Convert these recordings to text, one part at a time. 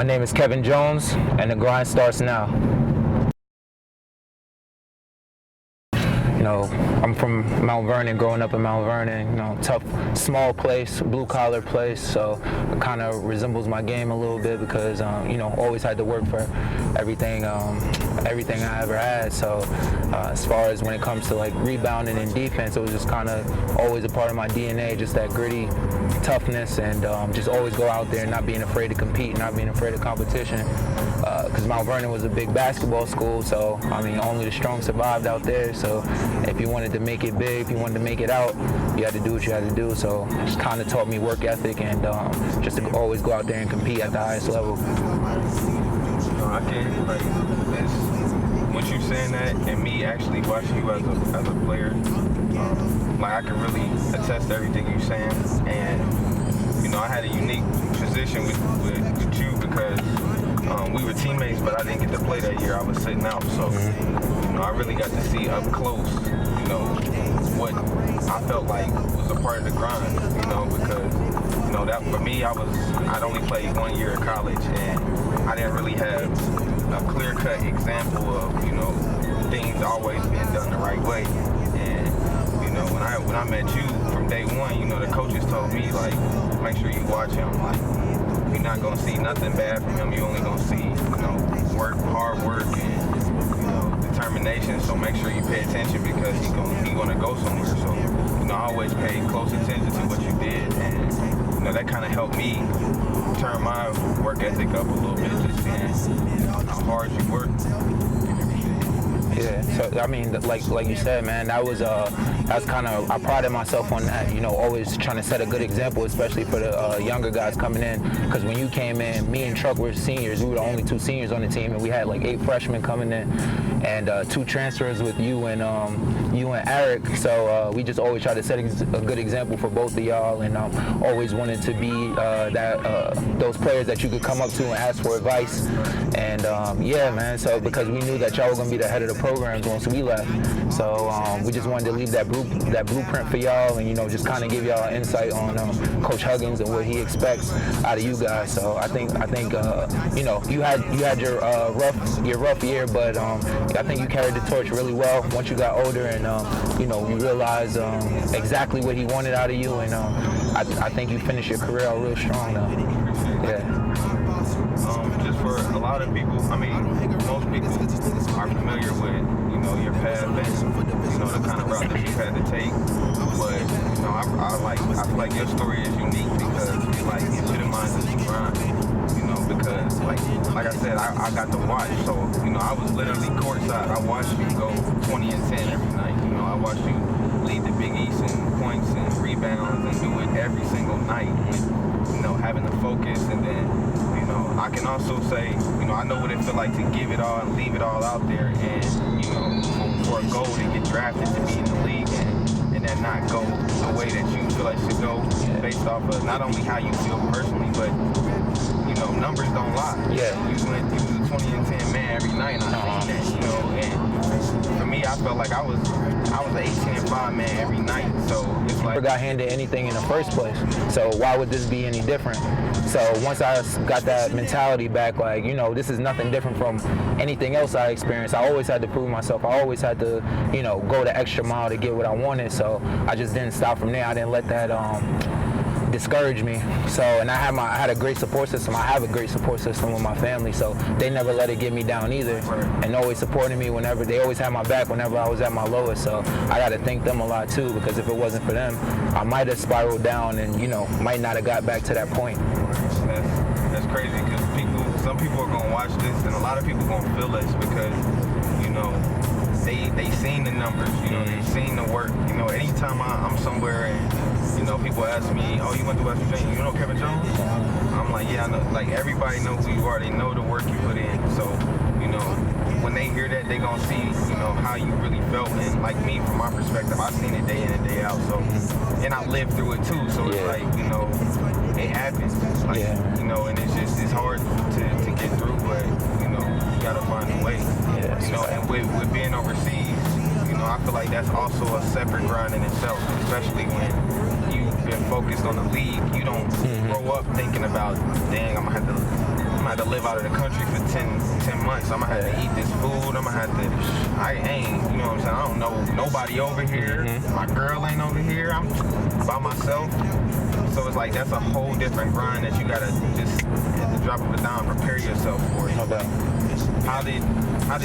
My name is Kevin Jones, and the grind starts now. You know, I'm from Mount Vernon, growing up in Mount Vernon, you know, tough, small place, blue-collar place, so it kind of resembles my game a little bit because, you know, always had to work for everything I ever had. So as far as when it comes to like rebounding and defense, it was just kind of always a part of my DNA, just that gritty toughness and just always go out there and not being afraid to compete, not being afraid of competition. Because Mount Vernon was a big basketball school, so I mean only the strong survived out there. So if you wanted to make it big, if you wanted to make it out, you had to do what you had to do. So it just kind of taught me work ethic and just to always go out there and compete at the highest level. I can't, like, once you saying that and me actually watching you as a player, like I can really attest to everything you're saying. And you know, I had a unique position with you because we were teammates, but I didn't get to play that year. I was sitting out, so you know, I really got to see up close, you know, what I felt like was a part of the grind, you know, because you know that for me, I'd only played 1 year of college, and I didn't really have a clear-cut example of, you know, things always being done the right way. And you know, when I met you from day one, you know, the coaches told me like, make sure you watch him. Like, you're not gonna see nothing bad from him. You're only gonna see, you know, hard work and, you know, determination. So make sure you pay attention because he's gonna go somewhere. So, you know, I always paid close attention to what you did, and you know, that kind of helped me turn my work ethic up a little bit, just seeing how hard you work. Yeah, so I mean, like you said, man, that was kind of, I prided myself on that, you know, always trying to set a good example, especially for the younger guys coming in, because when you came in, me and Truck were seniors. We were the only 2 seniors on the team, and we had like 8 freshmen coming in, and 2 transfers with you and Eric. So we just always try to set a good example for both of y'all, and always wanted to be those players that you could come up to and ask for advice. And yeah, man, so because we knew that y'all were gonna be the head of the programs once we left, so we just wanted to leave that blueprint for y'all, and you know, just kind of give y'all an insight on Coach Huggins and what he expects out of you guys. So I think you know, you had your rough year, but I think you carried the torch really well once you got older, and you know, you realized exactly what he wanted out of you, and I think you finished your career out real strong now. Yeah. Just for a lot of people, I mean, most people are familiar with, you know, your path and, you know, the kind of route that you've had to take. But, you know, I feel like your story is unique because it like epitomizes the grind. You know, because like I said, I got to watch. So, you know, I was literally courtside. I watched you go 20 and 10 every night. You know, I watched you lead the Big East in points and rebounds and do it every single night with, you know, having the focus. And then, you know, I can also say, you know, I know what it feels like to give it all and leave it all out there, and, you know, for a goal to get drafted to be in the league and then not go the way that you feel like should go based off of not only how you feel personally, but, you know, numbers don't lie. Yeah. You was a 20 and 10 man every night, and I seen that, you know, and for me, I felt like I was an 18 and 5 man every night, so it's like. Never got handed anything in the first place, so why would this be any different? So once I got that mentality back, like, you know, this is nothing different from anything else I experienced. I always had to prove myself. I always had to, you know, go the extra mile to get what I wanted. So I just didn't stop from there. I didn't let that discourage me. So, and I had a great support system. I have a great support system with my family, so they never let it get me down either, and always supported me whenever. They always had my back whenever I was at my lowest. So I got to thank them a lot too, because if it wasn't for them, I might have spiraled down and, you know, might not have got back to that point. That's crazy, because some people are gonna watch this, and a lot of people gonna feel this because, you know, they seen the numbers, you know, they seen the work. You know, anytime I'm somewhere and, you know, people ask me, oh, you went to West Virginia, you know Kevin Jones? I'm like, yeah, I know. Like, everybody knows who you are. They know the work you put in. So, you know, when they hear that, they gonna see, you know, how you really felt. And like me, from my perspective, I've seen it day in and day out. So, and I lived through it too. So it's like, you know, it happens. Like, you know, and it's hard to get through, but, you know, you gotta find a way. You know, and with being overseas, you know, I feel like that's also a separate grind in itself, especially when you've been focused on the league. You don't grow up thinking about, dang, I'm gonna gonna have to live out of the country for 10 months. I'm gonna have to eat this food. I'm gonna have to, I ain't, you know what I'm saying? I don't know nobody over here. My girl ain't over here. I'm by myself. So it's like, that's a whole different grind that you gotta just, at the drop of a dime, prepare yourself for it. Okay. How did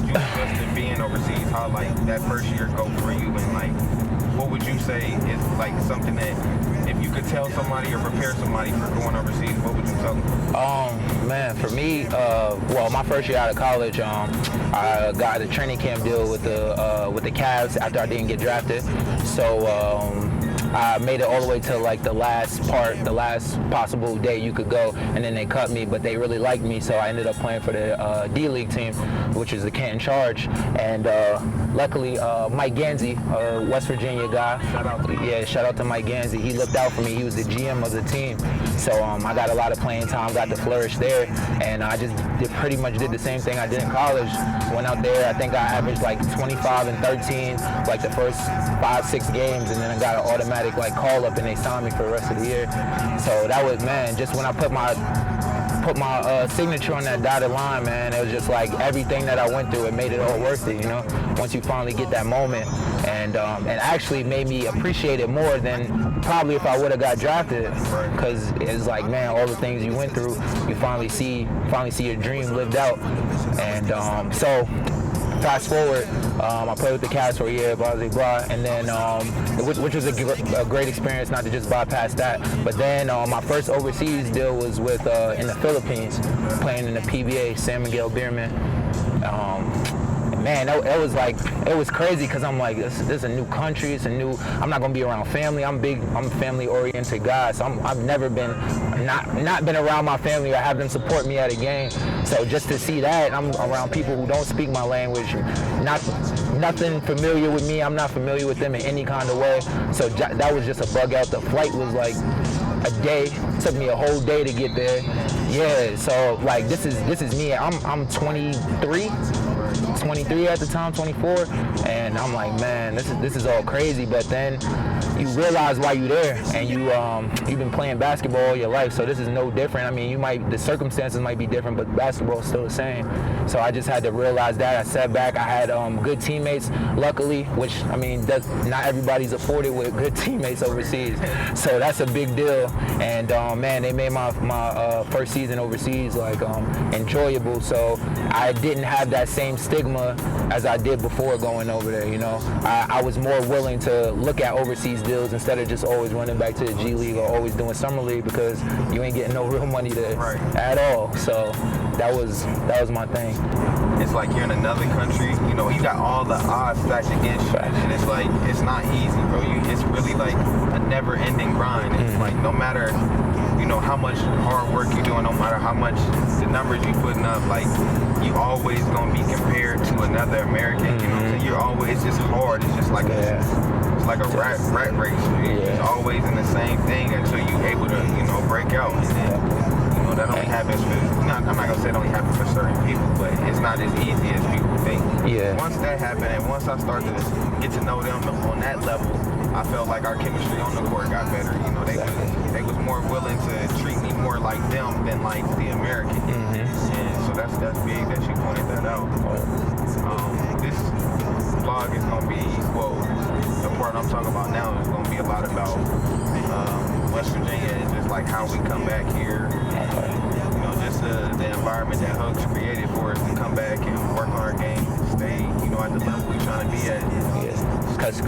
you adjust to being overseas? How like that first year go for you, and like what would you say is like something that if you could tell somebody or prepare somebody for going overseas, what would you tell them? Man, for me, well, my first year out of college, I got a training camp deal with the Cavs after I didn't get drafted. So I made it all the way to like the last possible day you could go, and then they cut me, but they really liked me, so I ended up playing for the D-League team, which is the Canton Charge. And luckily, Mike Ganzi, West Virginia guy, shout out to Mike Ganzi. He looked out for me. He was the GM of the team, so I got a lot of playing time, got to flourish there, and I just pretty much did the same thing I did in college. Went out there, I think I averaged like 25 and 13, like the first 5-6 games, and then I got an automatic like call up, and they signed me for the rest of the year. So that was, man, just when I put my signature on that dotted line, man, it was just like everything that I went through, it made it all worth it, you know, once you finally get that moment. And actually made me appreciate it more than probably if I would have got drafted, because it's like, man, all the things you went through, you finally see your dream lived out. And so fast forward, I played with the Cavs for a year, blah, blah, blah, and then, which was a great experience, not to just bypass that. But then my first overseas deal was with in the Philippines, playing in the PBA, San Miguel Beerman. Man, it was crazy, because I'm like, this is a new country, I'm not gonna be around family. I'm a family-oriented guy, so I've never been, not been around my family or have them support me at a game. So just to see that, I'm around people who don't speak my language, nothing familiar with me, I'm not familiar with them in any kind of way. So that was just a bug out. The flight was like a day, took me a whole day to get there. Yeah, so like this is me. I'm 23 at the time, 24, and I'm like, man, this is all crazy. But then you realize why you're there, and you've been playing basketball all your life, so this is no different. I mean, the circumstances might be different, but basketball is still the same. So I just had to realize that. I sat back. I had good teammates, luckily, which, I mean, not everybody's afforded with good teammates overseas. So that's a big deal. And man, they made my first season overseas like enjoyable. So I didn't have that same stigma as I did before going over there. You know, I was more willing to look at overseas deals instead of just always running back to the G League or always doing summer league, because you ain't getting no real money there at all. So that was my thing. It's like you're in another country, you know, you got all the odds stacked against you, and it's like, it's not easy, bro. It's really like a never-ending grind. It's like, no matter, you know, how much hard work you're doing, no matter how much the numbers you're putting up, like, you always gonna be compared to another American, you know what I'm saying? You're always, it's just hard. It's just like it's like a rat race. It's always in the same thing until you're able to, you know, break out. And then, you know, that only happens for, I'm not gonna say it only happens for certain people, but it's not as easy as people think. Yeah. Once that happened, and once I started to get to know them on that level, I felt like our chemistry on the court got better. You know, they was more willing to treat me more like them than like the American. And so that's big that you pointed that out. This vlog is gonna be, well, the part I'm talking about now is gonna be a lot about West Virginia and just like how we come back here. And, you know, just the environment that Hugs created for us to come back and work on our game and stay, you know, at the level we're trying to be at. Because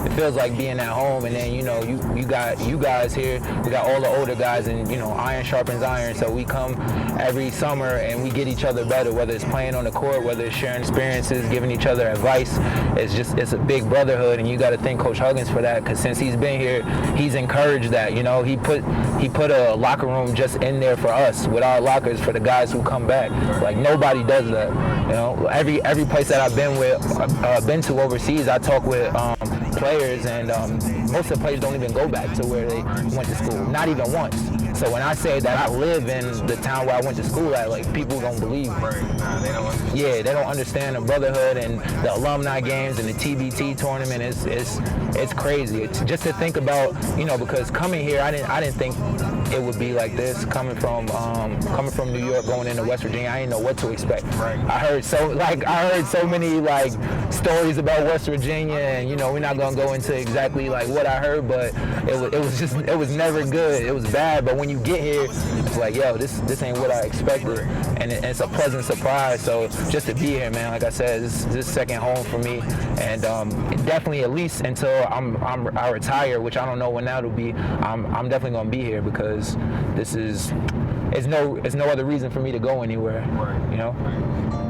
it feels like being at home, and then, you know, you got you guys here, we got all the older guys, and, you know, iron sharpens iron, so we come every summer and we get each other better, whether it's playing on the court, whether it's sharing experiences, giving each other advice. It's a big brotherhood, and you got to thank Coach Huggins for that, because since he's been here, he's encouraged that. You know, he put a locker room just in there for us, with our lockers for the guys who come back. Like, nobody does that. You know, every place that I've been to overseas, I talk with players, and most of the players don't even go back to where they went to school, not even once. So when I say that I live in the town where I went to school at, like, people don't believe me. Right. Nah, they don't understand. Yeah, they don't understand the brotherhood and the alumni games and the TBT tournament. It's crazy. It's just to think about, you know, because coming here, I didn't think it would be like this. Coming from New York, going into West Virginia, I didn't know what to expect. Right. I heard so many like stories about West Virginia, and you know, we're not gonna go into exactly like what I heard, but it was never good. It was bad. But when you get here, it's like, yo, this ain't what I expected, and it's a pleasant surprise. So just to be here, man, like I said, this is second home for me, and definitely at least until I retire, which I don't know when that'll be. I'm definitely gonna be here because it's no other reason for me to go anywhere. Right. You know. Right.